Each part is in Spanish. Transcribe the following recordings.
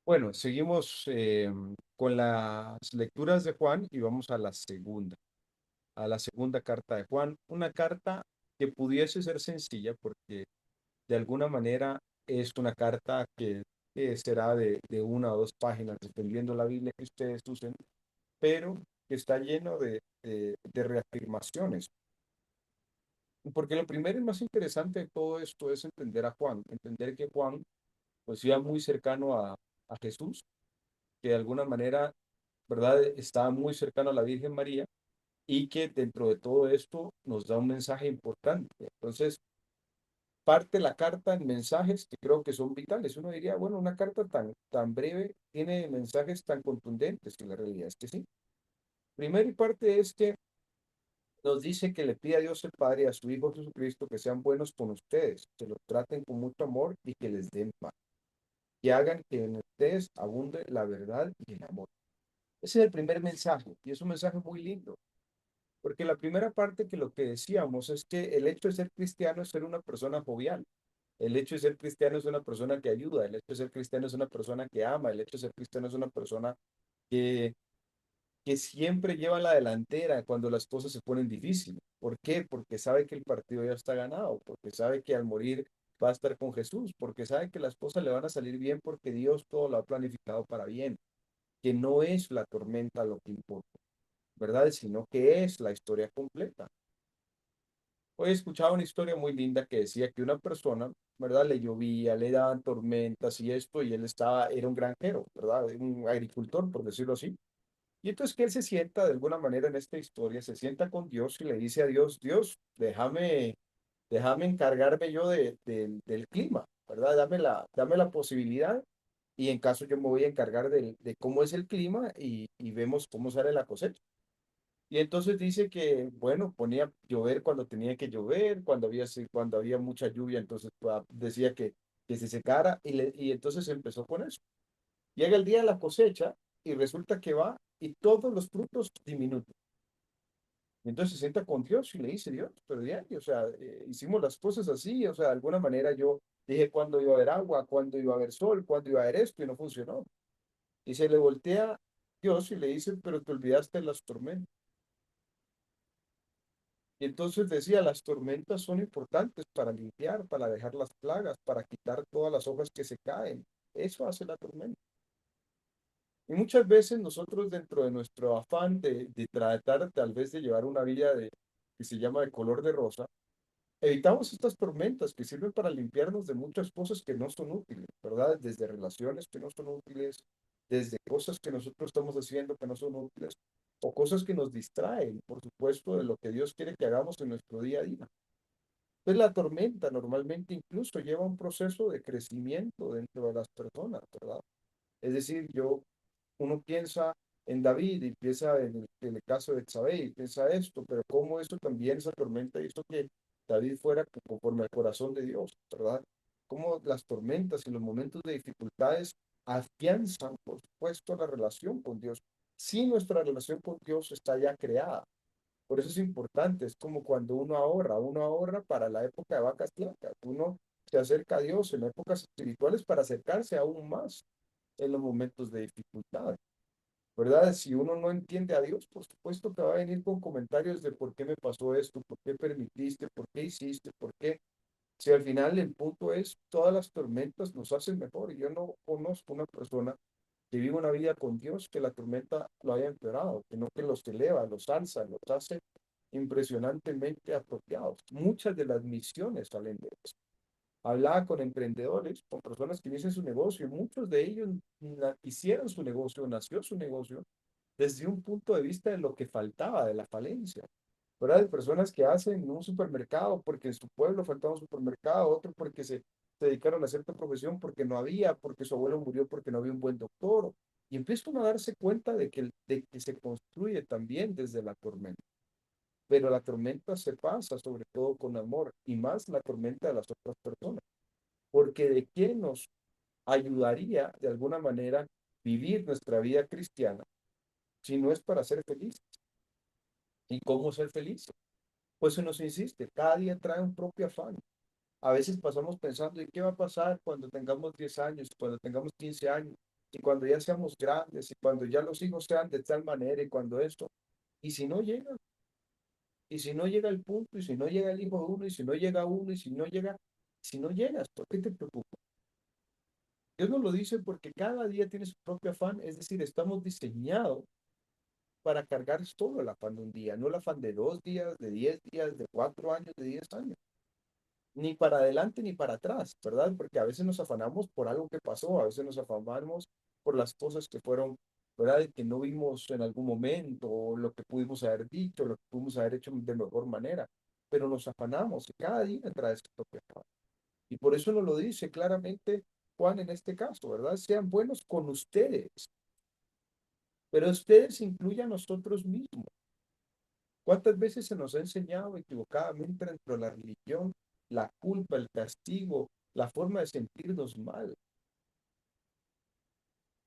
Bueno, seguimos con las lecturas de Juan y vamos a la segunda carta de Juan, una carta que pudiese ser sencilla porque de alguna manera es una carta que será de una o dos páginas, dependiendo la Biblia que ustedes usen, pero que está lleno de reafirmaciones. Porque lo primero y más interesante de todo esto es entender a Juan, entender que Juan pues iba muy cercano a Jesús, que de alguna manera, ¿verdad? Está muy cercano a la Virgen María y que dentro de todo esto nos da un mensaje importante. Entonces, parte la carta en mensajes que creo que son vitales. Uno diría, bueno, una carta tan breve tiene mensajes tan contundentes, y la realidad es que sí. Primera y parte es que nos dice que le pide a Dios el Padre y a su Hijo Jesucristo que sean buenos con ustedes, que los traten con mucho amor y que les den paz, que hagan que en ustedes abunde la verdad y el amor. Ese es el primer mensaje y es un mensaje muy lindo. Porque la primera parte que lo que decíamos es que el hecho de ser cristiano es ser una persona jovial. El hecho de ser cristiano es una persona que ayuda. El hecho de ser cristiano es una persona que ama. El hecho de ser cristiano es una persona que, que siempre lleva la delantera cuando las cosas se ponen difíciles. ¿Por qué? Porque sabe que el partido ya está ganado. Porque sabe que al morir va a estar con Jesús. Porque sabe que las cosas le van a salir bien porque Dios todo lo ha planificado para bien. Que no es la tormenta lo que importa, ¿verdad? Sino que es la historia completa. Hoy escuchaba una historia muy linda que decía que una persona, ¿verdad? Le llovía, le daban tormentas y esto, y él era un granjero, ¿verdad? Un agricultor, por decirlo así. Y entonces que él se sienta de alguna manera en esta historia, se sienta con Dios y le dice a Dios, Dios, déjame encargarme yo del clima, ¿verdad? Dame la posibilidad y en caso yo me voy a encargar de cómo es el clima y vemos cómo sale la cosecha. Y entonces dice que, bueno, ponía llover cuando tenía que llover, cuando había mucha lluvia, entonces decía que se secara y entonces empezó con eso. Llega el día de la cosecha y resulta que va y todos los frutos diminutos. Y entonces se sienta con Dios y le dice, Dios, pero diario, o sea, hicimos las cosas así, o sea, de alguna manera yo dije cuándo iba a haber agua, cuándo iba a haber sol, cuándo iba a haber esto y no funcionó. Y se le voltea Dios y le dice, pero te olvidaste de las tormentas. Y entonces decía, las tormentas son importantes para limpiar, para dejar las plagas, para quitar todas las hojas que se caen. Eso hace la tormenta. Y muchas veces nosotros dentro de nuestro afán de tratar tal vez de llevar una vida que se llama de color de rosa, evitamos estas tormentas que sirven para limpiarnos de muchas cosas que no son útiles, ¿verdad? Desde relaciones que no son útiles, desde cosas que nosotros estamos haciendo que no son útiles, o cosas que nos distraen, por supuesto, de lo que Dios quiere que hagamos en nuestro día a día. Pues la tormenta normalmente incluso lleva un proceso de crecimiento dentro de las personas, ¿verdad? Es decir, uno piensa en David y piensa en el caso de Betsabé y piensa esto, pero cómo eso también, esa tormenta hizo que David fuera conforme al corazón de Dios, ¿verdad? Cómo las tormentas y los momentos de dificultades afianzan, por supuesto, la relación con Dios. Si nuestra relación con Dios está ya creada, por eso es importante, es como cuando uno ahorra para la época de vacas flacas, uno se acerca a Dios en épocas espirituales para acercarse aún más en los momentos de dificultad, ¿verdad? Si uno no entiende a Dios, por supuesto que va a venir con comentarios de por qué me pasó esto, por qué permitiste, por qué hiciste, por qué. Si al final el punto es, todas las tormentas nos hacen mejor. Yo no conozco una persona que vive una vida con Dios que la tormenta lo haya empeorado, sino que los eleva, los alza, los hace impresionantemente apropiados. Muchas de las misiones salen de eso. Hablaba con emprendedores, con personas que inician su negocio, y muchos de ellos hicieron su negocio, nació su negocio desde un punto de vista de lo que faltaba, de la falencia. ¿Verdad? De personas que hacen un supermercado porque en su pueblo faltaba un supermercado, otro porque se dedicaron a cierta profesión porque no había, porque su abuelo murió porque no había un buen doctor. Y empiezan a darse cuenta de que se construye también desde la tormenta. Pero la tormenta se pasa sobre todo con amor y más la tormenta de las otras personas. Porque ¿de qué nos ayudaría de alguna manera vivir nuestra vida cristiana si no es para ser felices? ¿Y cómo ser feliz? Pues se nos insiste, cada día trae un propio afán. A veces pasamos pensando, ¿y qué va a pasar cuando tengamos 10 años, cuando tengamos 15 años? y cuando ya seamos grandes, y cuando ya los hijos sean de tal manera, y cuando esto, y si no llega, y si no llega el punto, y si no llega el hijo de uno, y si no llega uno, y si no llega, si no llegas, ¿por qué te preocupa? Dios nos lo dice porque cada día tiene su propio afán, es decir, estamos diseñados para cargar todo el afán de un día, no el afán de 2 días, de 10 días, de 4 años, de 10 años, ni para adelante ni para atrás, ¿verdad? Porque a veces nos afanamos por algo que pasó, a veces nos afanamos por las cosas que fueron, ¿verdad? Y que no vimos en algún momento, o lo que pudimos haber dicho, lo que pudimos haber hecho de mejor manera, pero nos afanamos y cada día trae su propio afán. Y por eso nos lo dice claramente Juan en este caso, ¿verdad? Sean buenos con ustedes, pero ustedes incluyan a nosotros mismos. ¿Cuántas veces se nos ha enseñado equivocadamente dentro de la religión la culpa, el castigo, la forma de sentirnos mal?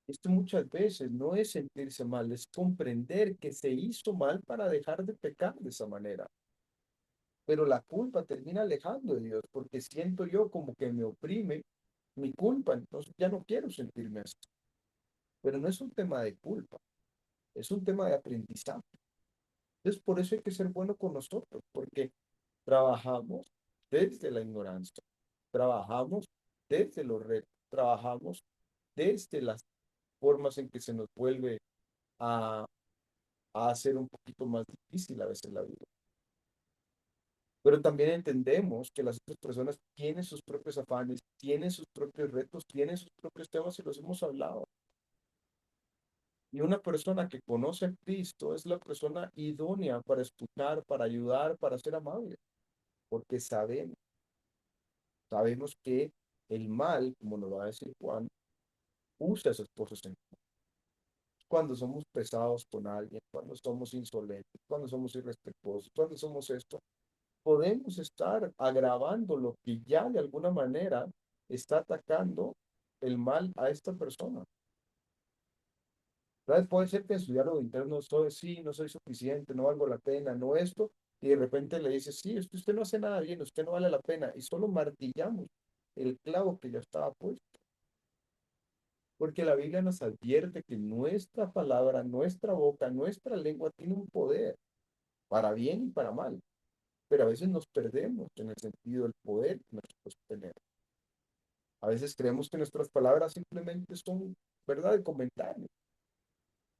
Esto muchas veces no es sentirse mal, es comprender que se hizo mal para dejar de pecar de esa manera. Pero la culpa termina alejando de Dios porque siento yo como que me oprime mi culpa, entonces ya no quiero sentirme así. Pero no es un tema de culpa, es un tema de aprendizaje. Entonces por eso hay que ser bueno con nosotros, porque trabajamos desde la ignorancia, trabajamos desde los retos, trabajamos desde las formas en que se nos vuelve a, a hacer un poquito más difícil a veces la vida. Pero también entendemos que las otras personas tienen sus propios afanes, tienen sus propios retos, tienen sus propios temas y los hemos hablado. Y una persona que conoce a Cristo es la persona idónea para escuchar, para ayudar, para ser amable, porque sabemos que el mal, como nos va a decir Juan, usa a sus cosas en cuando somos pesados con alguien, cuando somos insolentes, cuando somos irrespetuosos, cuando somos esto, podemos estar agravando lo que ya de alguna manera está atacando el mal a esta persona. ¿Sabes? Puede ser que en su diálogo interno soy, sí, no soy suficiente, no valgo la pena, no esto, y de repente le dice, sí, es que usted no hace nada bien, usted no vale la pena, y solo martillamos el clavo que ya estaba puesto. Porque la Biblia nos advierte que nuestra palabra, nuestra boca, nuestra lengua tiene un poder, para bien y para mal, pero a veces nos perdemos en el sentido del poder que nosotros tenemos. A veces creemos que nuestras palabras simplemente son, ¿verdad?, de comentario.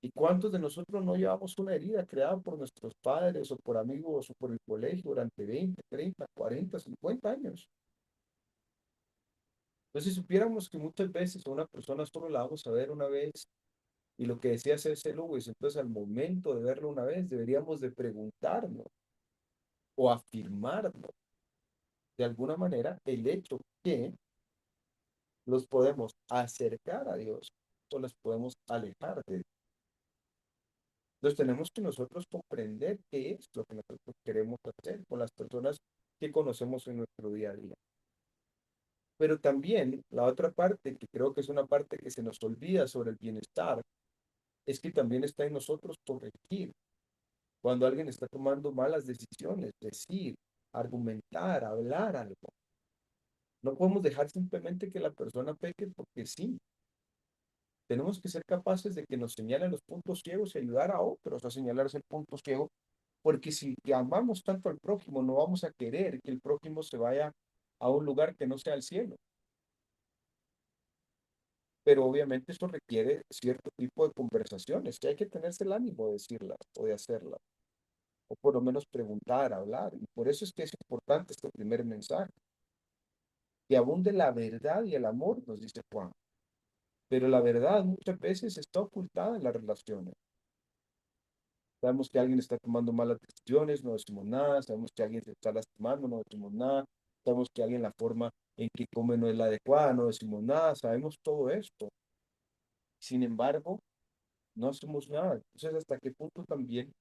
¿Y cuántos de nosotros no llevamos una herida creada por nuestros padres o por amigos o por el colegio durante 20, 30, 40, 50 años? Entonces, si supiéramos que muchas veces a una persona solo la vamos a ver una vez y lo que decía C.S. Lewis, entonces al momento de verlo una vez deberíamos de preguntarnos o afirmarnos de alguna manera el hecho que los podemos acercar a Dios o los podemos alejar de Dios. Entonces tenemos que nosotros comprender qué es lo que nosotros queremos hacer con las personas que conocemos en nuestro día a día. Pero también la otra parte, que creo que es una parte que se nos olvida sobre el bienestar, es que también está en nosotros corregir. Cuando alguien está tomando malas decisiones, decir, argumentar, hablar algo. No podemos dejar simplemente que la persona peque porque sí. Tenemos que ser capaces de que nos señalen los puntos ciegos y ayudar a otros a señalarse el punto ciego, porque si amamos tanto al prójimo, no vamos a querer que el prójimo se vaya a un lugar que no sea el cielo. Pero obviamente eso requiere cierto tipo de conversaciones, que hay que tenerse el ánimo de decirlas o de hacerlas, o por lo menos preguntar, hablar. Y por eso es que es importante este primer mensaje, que abunde la verdad y el amor, nos dice Juan. Pero la verdad muchas veces está ocultada en las relaciones. Sabemos que alguien está tomando malas decisiones, no decimos nada. Sabemos que alguien se está lastimando, no decimos nada. Sabemos que alguien la forma en que come no es la adecuada, no decimos nada. Sabemos todo esto. Sin embargo, no hacemos nada. Entonces, ¿hasta qué punto también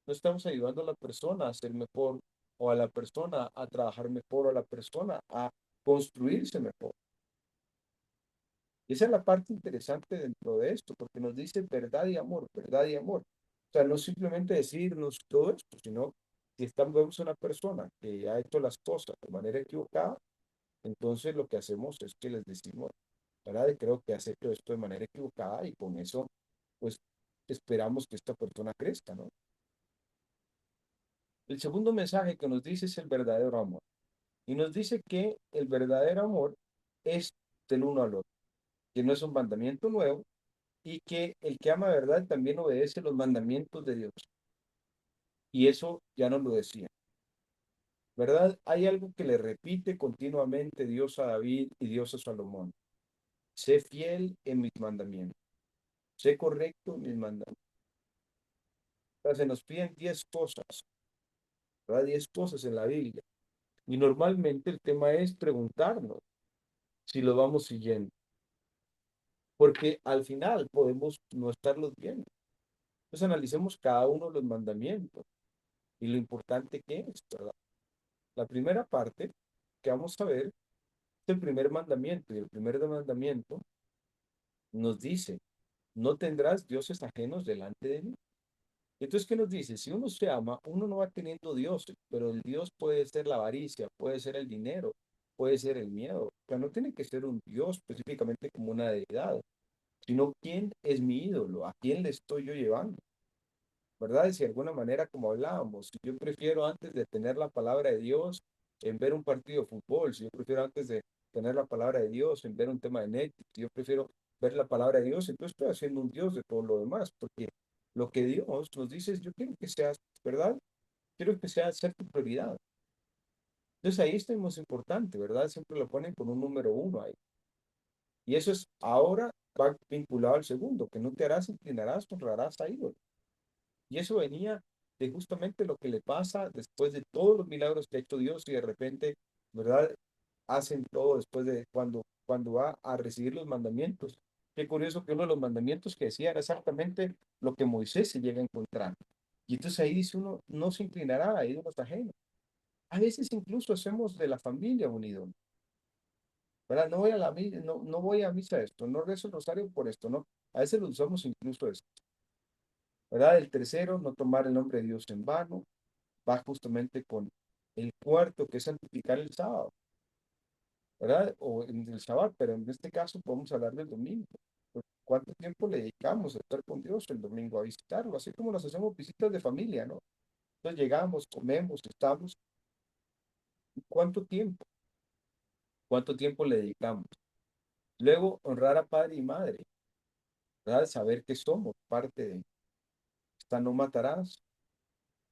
no estamos ayudando a la persona a ser mejor o a la persona a trabajar mejor o a la persona a construirse mejor? Y esa es la parte interesante dentro de esto, porque nos dice verdad y amor, verdad y amor. O sea, no simplemente decirnos todo esto, sino si estamos, vemos a una persona que ha hecho las cosas de manera equivocada, entonces lo que hacemos es que les decimos, ¿verdad? Y creo que has hecho esto de manera equivocada y con eso, pues, esperamos que esta persona crezca, ¿no? El segundo mensaje que nos dice es el verdadero amor. Y nos dice que el verdadero amor es del uno al otro, que no es un mandamiento nuevo y que el que ama de verdad también obedece los mandamientos de Dios. Y eso ya nos lo decía, ¿verdad? Hay algo que le repite continuamente Dios a David y Dios a Salomón. Sé fiel en mis mandamientos. Sé correcto en mis mandamientos. O sea, se nos piden 10 cosas, ¿verdad? 10 cosas en la Biblia. Y normalmente el tema es preguntarnos si lo vamos siguiendo, porque al final podemos no estarlos viendo. Entonces analicemos cada uno de los mandamientos y lo importante que es, ¿verdad? La primera parte que vamos a ver es el primer mandamiento, y el primer mandamiento nos dice, no tendrás dioses ajenos delante de mí. Entonces, ¿qué nos dice? Si uno se ama, uno no va teniendo dioses, pero el Dios puede ser la avaricia, puede ser el dinero, puede ser el miedo. O sea, no tiene que ser un Dios específicamente como una deidad, sino quién es mi ídolo, a quién le estoy yo llevando, ¿verdad? Y si de alguna manera, como hablábamos, si yo prefiero antes de tener la palabra de Dios en ver un partido de fútbol, si yo prefiero antes de tener la palabra de Dios en ver un tema de Netflix, si yo prefiero ver la palabra de Dios, entonces estoy haciendo un Dios de todo lo demás, porque lo que Dios nos dice es, yo quiero que seas, ¿verdad? Quiero que sea ser tu prioridad. Entonces ahí está lo más importante, ¿verdad? Siempre lo ponen con un número uno ahí. Y eso es, ahora va vinculado al segundo, que no te harás, inclinarás, honrarás a ídolos. Y eso venía de justamente lo que le pasa después de todos los milagros que ha hecho Dios y de repente, ¿verdad? Hacen todo después de cuando va a recibir los mandamientos. Qué curioso que uno de los mandamientos que decía era exactamente lo que Moisés se llega a encontrar. Y entonces ahí dice uno, no se inclinará a ídolos ajenos. A veces incluso hacemos de la familia un ídolo, ¿verdad? No voy a la misa, no voy a misa esto, no rezo el rosario por esto, ¿no? A veces lo usamos incluso eso, ¿verdad? El tercero, no tomar el nombre de Dios en vano, va justamente con el cuarto, que es santificar el sábado, ¿verdad? O en el sábado, pero en este caso podemos hablar del domingo. Pues, ¿cuánto tiempo le dedicamos a estar con Dios el domingo, a visitarlo? Así como nos hacemos visitas de familia, ¿no? Entonces llegamos, comemos, estamos. ¿Cuánto tiempo? ¿Cuánto tiempo le dedicamos? Luego, honrar a padre y madre, ¿verdad? Saber que somos parte de esta no matarás,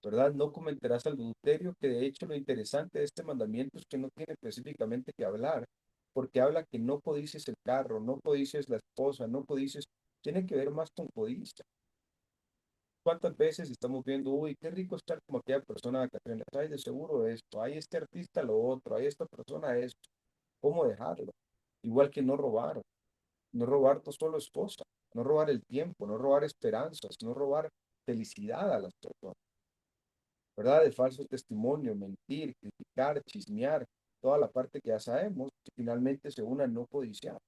¿verdad? No cometerás adulterio, que de hecho lo interesante de este mandamiento es que no tiene específicamente que hablar, porque habla que no codicies el carro, no codicies la esposa, no codicies, tiene que ver más con codicia. ¿Cuántas veces estamos viendo, uy, qué rico estar como aquella persona de vacaciones, ay, de seguro esto, hay este artista lo otro, hay esta persona esto, ¿cómo dejarlo? Igual que no robar, no robar tu solo esposa, no robar el tiempo, no robar esperanzas, no robar felicidad a las personas. ¿Verdad? De falso testimonio, mentir, criticar, chismear, toda la parte que ya sabemos, que finalmente se una no codiciar.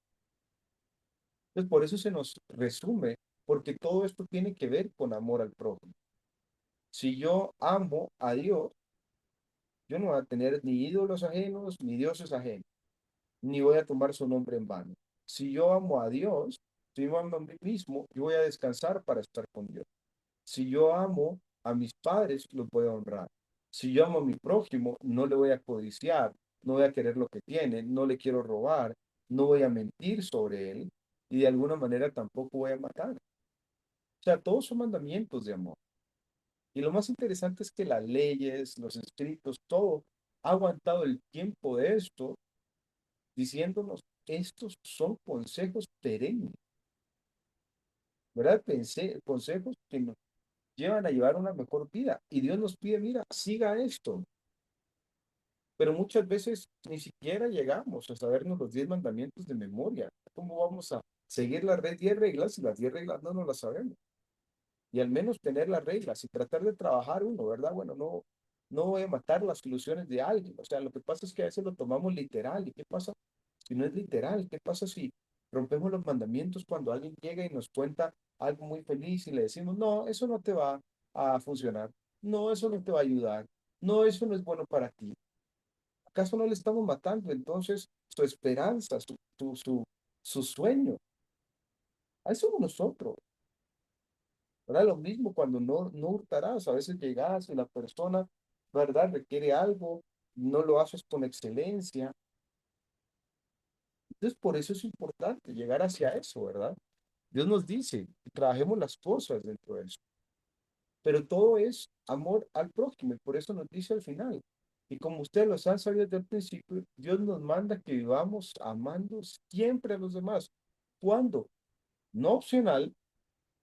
Entonces, por eso se nos resume, porque todo esto tiene que ver con amor al prójimo. Si yo amo a Dios, yo no voy a tener ni ídolos ajenos, ni dioses ajenos, ni voy a tomar su nombre en vano. Si yo amo a Dios, si yo amo a mí mismo, yo voy a descansar para estar con Dios. Si yo amo a mis padres, los voy a honrar. Si yo amo a mi prójimo, no le voy a codiciar, no voy a querer lo que tiene, no le quiero robar, no voy a mentir sobre él y de alguna manera tampoco voy a matar. O sea, todos son mandamientos de amor. Y lo más interesante es que las leyes, los escritos, todo ha aguantado el tiempo de esto, diciéndonos, estos son consejos perennes, ¿verdad? Pensé, consejos que nos llevan a llevar una mejor vida. Y Dios nos pide, mira, siga esto. Pero muchas veces ni siquiera llegamos a sabernos los 10 mandamientos de memoria. ¿Cómo vamos a seguir las 10 reglas si las 10 reglas no nos las sabemos? Y al menos tener las reglas y tratar de trabajar uno, ¿verdad? Bueno, no voy a matar las ilusiones de alguien. O sea, lo que pasa es que a veces lo tomamos literal. ¿Y qué pasa si no es literal? ¿Qué pasa si rompemos los mandamientos cuando alguien llega y nos cuenta algo muy feliz y le decimos, no, eso no te va a funcionar, no, eso no te va a ayudar, no, eso no es bueno para ti? ¿Acaso no le estamos matando entonces su esperanza, su sueño. A eso somos nosotros. ¿Verdad? Lo mismo cuando no hurtarás. A veces llegas y la persona, ¿verdad? Requiere algo, no lo haces con excelencia. Entonces, por eso es importante llegar hacia eso, ¿verdad? Dios nos dice que trabajemos las cosas dentro de eso. Pero todo es amor al prójimo, y por eso nos dice al final. Y como ustedes lo han sabido desde el principio, Dios nos manda que vivamos amando siempre a los demás. ¿Cuándo? No opcional,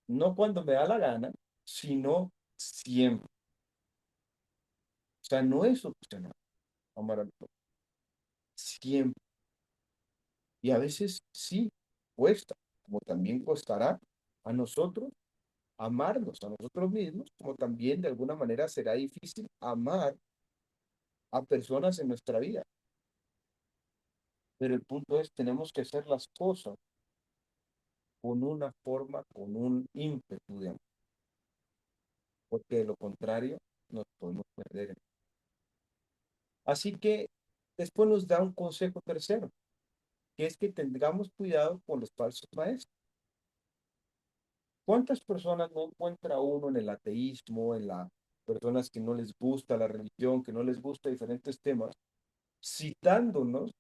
no cuando me da la gana, sino siempre. O sea, no es opcional amar al prójimo, siempre. Y a veces sí, cuesta, como también costará a nosotros amarnos a nosotros mismos, como también de alguna manera será difícil amar a personas en nuestra vida. Pero el punto es, tenemos que hacer las cosas con una forma, con un ímpetu de amor, porque de lo contrario nos podemos perder. Así que después nos da un consejo tercero, que es que tengamos cuidado con los falsos maestros. ¿Cuántas personas no encuentra uno en el ateísmo, en las personas que no les gusta la religión, que no les gusta diferentes temas, citándonos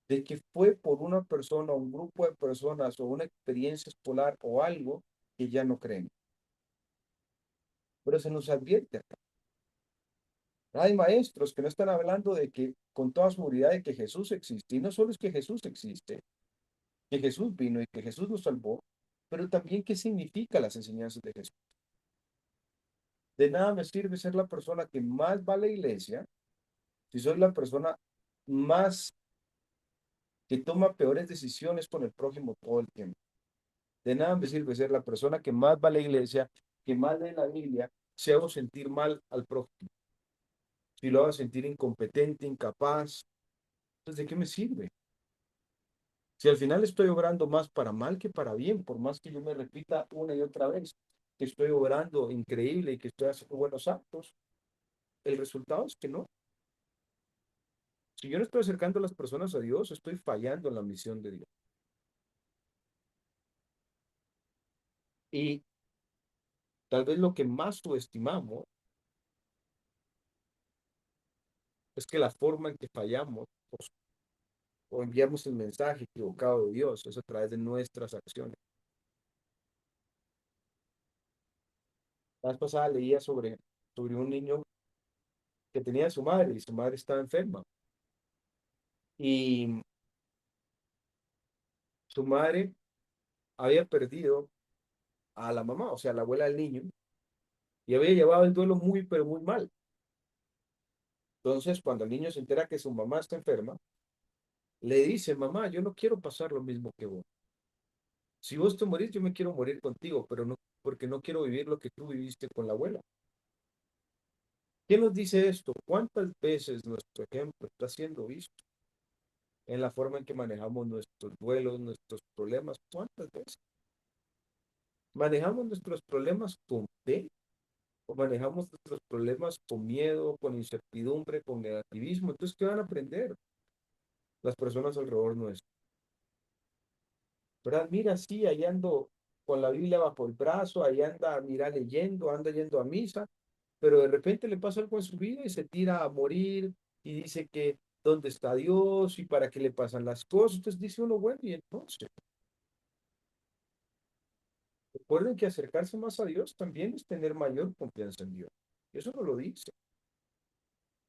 de que fue por una persona, un grupo de personas o una experiencia escolar o algo que ya no creen? Pero se nos advierte acá. Hay maestros que no están hablando de que con toda seguridad de que Jesús existe. Y no solo es que Jesús existe, que Jesús vino y que Jesús nos salvó, pero también qué significa las enseñanzas de Jesús. De nada me sirve ser la persona que más va a la iglesia si soy la persona más que toma peores decisiones con el prójimo todo el tiempo. De nada me sirve ser la persona que más va a la iglesia, que más lee la Biblia, si hago sentir mal al prójimo, si lo hago sentir incompetente, incapaz. Entonces, ¿de qué me sirve? Si al final estoy obrando más para mal que para bien, por más que yo me repita una y otra vez que estoy obrando increíble y que estoy haciendo buenos actos, el resultado es que no. Si yo no estoy acercando a las personas a Dios, estoy fallando en la misión de Dios. Y tal vez lo que más subestimamos es que la forma en que fallamos o enviamos el mensaje equivocado de Dios es a través de nuestras acciones. La vez pasada leía sobre un niño que tenía a su madre y su madre estaba enferma. Y su madre había perdido a la mamá, o sea, a la abuela del niño, y había llevado el duelo muy, pero muy mal. Entonces, cuando el niño se entera que su mamá está enferma, le dice, mamá, yo no quiero pasar lo mismo que vos. Si vos te morís, yo me quiero morir contigo, pero no, porque no quiero vivir lo que tú viviste con la abuela. ¿Qué nos dice esto? ¿Cuántas veces nuestro ejemplo está siendo visto en la forma en que manejamos nuestros duelos, nuestros problemas? ¿Cuántas veces? ¿Manejamos nuestros problemas con fe o manejamos nuestros problemas con miedo, con incertidumbre, con negativismo? Entonces, ¿qué van a aprender las personas alrededor nuestro? ¿Verdad? Mira, sí, ahí ando con la Biblia bajo el brazo, ahí anda, mira, leyendo, anda yendo a misa, pero de repente le pasa algo en su vida y se tira a morir y dice que dónde está Dios y para qué le pasan las cosas. Entonces dice uno, bueno, y entonces, recuerden que acercarse más a Dios también es tener mayor confianza en Dios. Y eso no lo dice,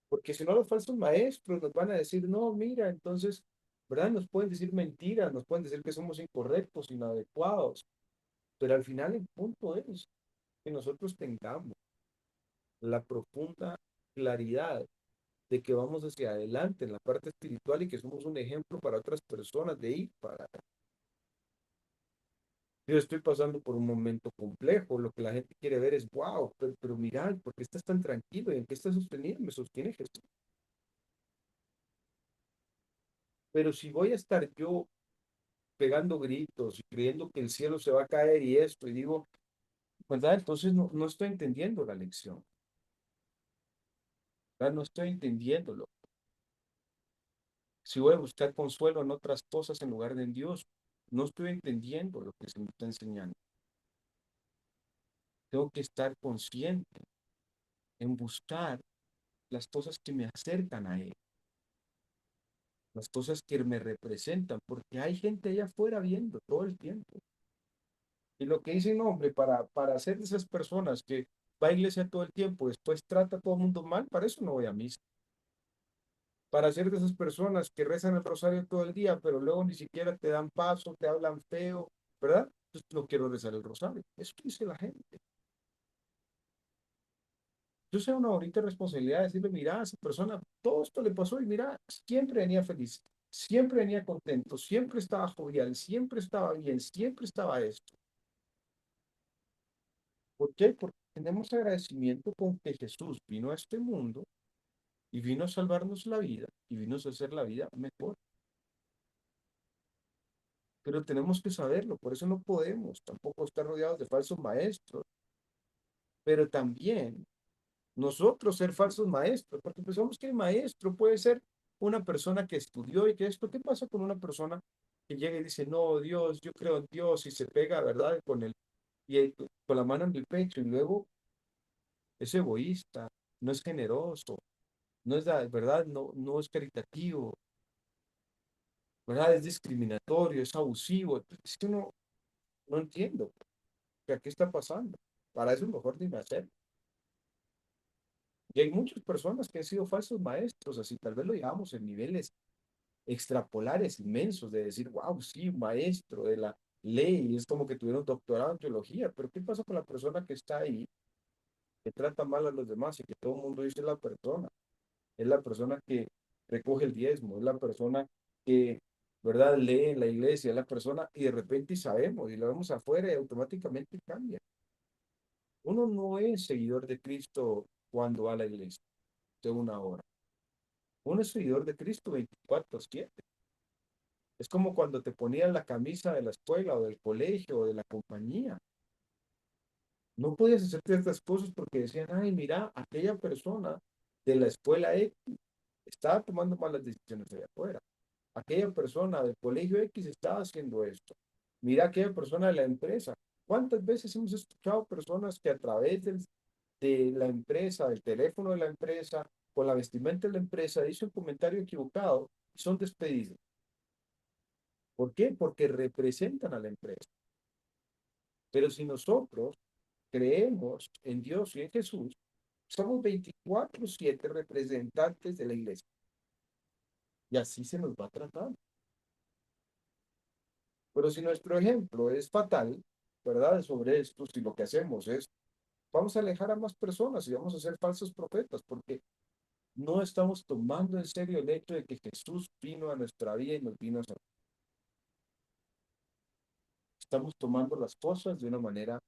porque si no los falsos maestros nos van a decir, no, mira, entonces, ¿verdad? Nos pueden decir mentiras, nos pueden decir que somos incorrectos, inadecuados, pero al final el punto es que nosotros tengamos la profunda claridad de que vamos hacia adelante en la parte espiritual y que somos un ejemplo para otras personas de ir para. Yo estoy pasando por un momento complejo, lo que la gente quiere ver es, wow, pero mira, ¿por qué estás tan tranquilo? ¿Y en qué estás sostenido? Me sostiene Jesús. Pero si voy a estar yo pegando gritos y creyendo que el cielo se va a caer y esto, y digo, ¿verdad? Entonces no estoy entendiendo la lección, ¿verdad? No estoy entendiéndolo. Si voy a buscar consuelo en otras cosas en lugar de en Dios, no estoy entendiendo lo que se me está enseñando. Tengo que estar consciente en buscar las cosas que me acercan a Él, las cosas que me representan, porque hay gente allá afuera viendo todo el tiempo. Y lo que dicen, no, hombre, para ser de esas personas que va a iglesia todo el tiempo, después trata a todo el mundo mal, para eso no voy a misa. Para ser de esas personas que rezan el rosario todo el día, pero luego ni siquiera te dan paso, te hablan feo, ¿verdad? Entonces no quiero rezar el rosario. Eso dice la gente. Yo sé una bonita responsabilidad de decirle, mira, a esa persona, todo esto le pasó y mira, siempre venía feliz, siempre venía contento, siempre estaba jovial, siempre estaba bien, siempre estaba esto. ¿Por qué? Porque tenemos agradecimiento con que Jesús vino a este mundo y vino a salvarnos la vida y vino a hacer la vida mejor. Pero tenemos que saberlo, por eso no podemos tampoco estar rodeados de falsos maestros, pero también nosotros ser falsos maestros, porque pensamos que el maestro puede ser una persona que estudió y que esto, ¿qué pasa con una persona que llega y dice, no, Dios, yo creo en Dios y se pega, ¿verdad? Con la mano en el pecho y luego es egoísta, no es generoso, no es, ¿verdad? No, no es caritativo, ¿verdad? Es discriminatorio, es abusivo. Es que no entiendo, o sea, ¿qué está pasando? Para eso mejor ni me hacer. Y hay muchas personas que han sido falsos maestros, así tal vez lo llevamos en niveles extrapolares inmensos de decir, wow, sí, maestro de la ley, es como que tuvieron doctorado en teología, pero ¿qué pasa con la persona que está ahí, que trata mal a los demás y que todo el mundo dice la persona? Es la persona que recoge el diezmo, es la persona que, ¿verdad?, lee en la iglesia, es la persona y de repente sabemos y lo vemos afuera y automáticamente cambia. Uno no es seguidor de Cristo cuando va a la iglesia de una hora. Uno es seguidor de Cristo 24/7. Es como cuando te ponían la camisa de la escuela o del colegio o de la compañía. No podías hacer ciertas cosas porque decían, ay, mira, aquella persona de la escuela X estaba tomando malas decisiones allá afuera. Aquella persona del colegio X estaba haciendo esto. Mira aquella persona de la empresa. ¿Cuántas veces hemos escuchado personas que a través de la empresa, del teléfono de la empresa, con la vestimenta de la empresa, dicen un comentario equivocado y son despedidos? ¿Por qué? Porque representan a la empresa. Pero si nosotros creemos en Dios y en Jesús, somos 24/7 representantes de la iglesia. Y así se nos va a tratar. Pero si nuestro ejemplo es fatal, ¿verdad? Sobre esto, si lo que hacemos es, vamos a alejar a más personas y vamos a ser falsos profetas, porque no estamos tomando en serio el hecho de que Jesús vino a nuestra vida y nos vino a salvar. Estamos tomando las cosas de una manera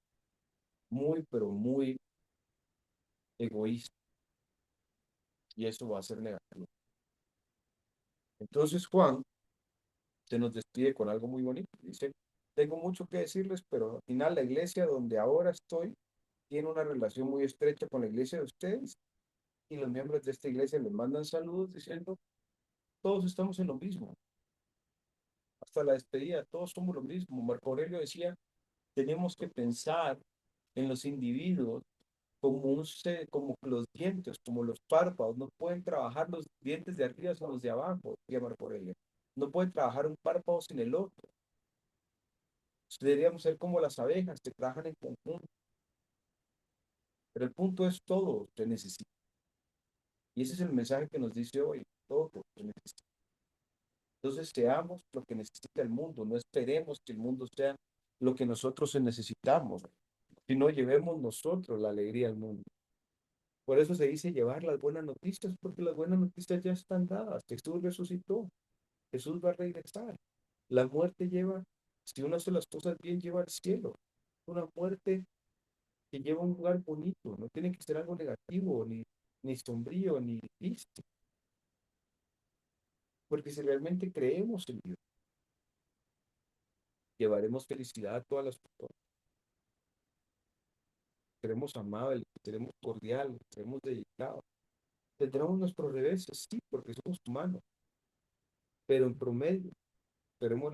muy, pero muy egoísta y eso va a ser negativo. Entonces Juan se nos despide con algo muy bonito. Dice, tengo mucho que decirles, pero al final la iglesia donde ahora estoy tiene una relación muy estrecha con la iglesia de ustedes y los miembros de esta iglesia les mandan saludos diciendo, todos estamos en lo mismo. Hasta la despedida, todos somos lo mismo. Marco Aurelio decía, tenemos que pensar en los individuos como como los dientes, como los párpados. No pueden trabajar los dientes de arriba sin los de abajo, decía Marco Aurelio. No puede trabajar un párpado sin el otro. Deberíamos ser como las abejas que trabajan en conjunto. Pero el punto es todo se necesita. Y ese es el mensaje que nos dice hoy. Todo se necesita. Entonces seamos lo que necesita el mundo. No esperemos que el mundo sea lo que nosotros necesitamos, sino llevemos nosotros la alegría al mundo. Por eso se dice llevar las buenas noticias, porque las buenas noticias ya están dadas. Jesús resucitó. Jesús va a regresar. La muerte lleva, si uno hace las cosas bien, lleva al cielo. Una muerte que lleva a un lugar bonito, no tiene que ser algo negativo, ni sombrío, ni triste, porque si realmente creemos en Dios, llevaremos felicidad a todas las personas. Seremos amables, seremos cordiales, seremos dedicados. Tendremos nuestros reveses, sí, porque somos humanos, pero en promedio, seremos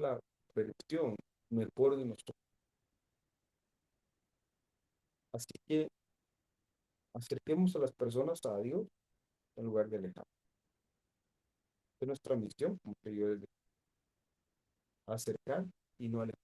versión mejor de nosotros. Así que acerquemos a las personas a Dios en lugar de alejar. Es nuestra misión, como te digo, es acercar y no alejar.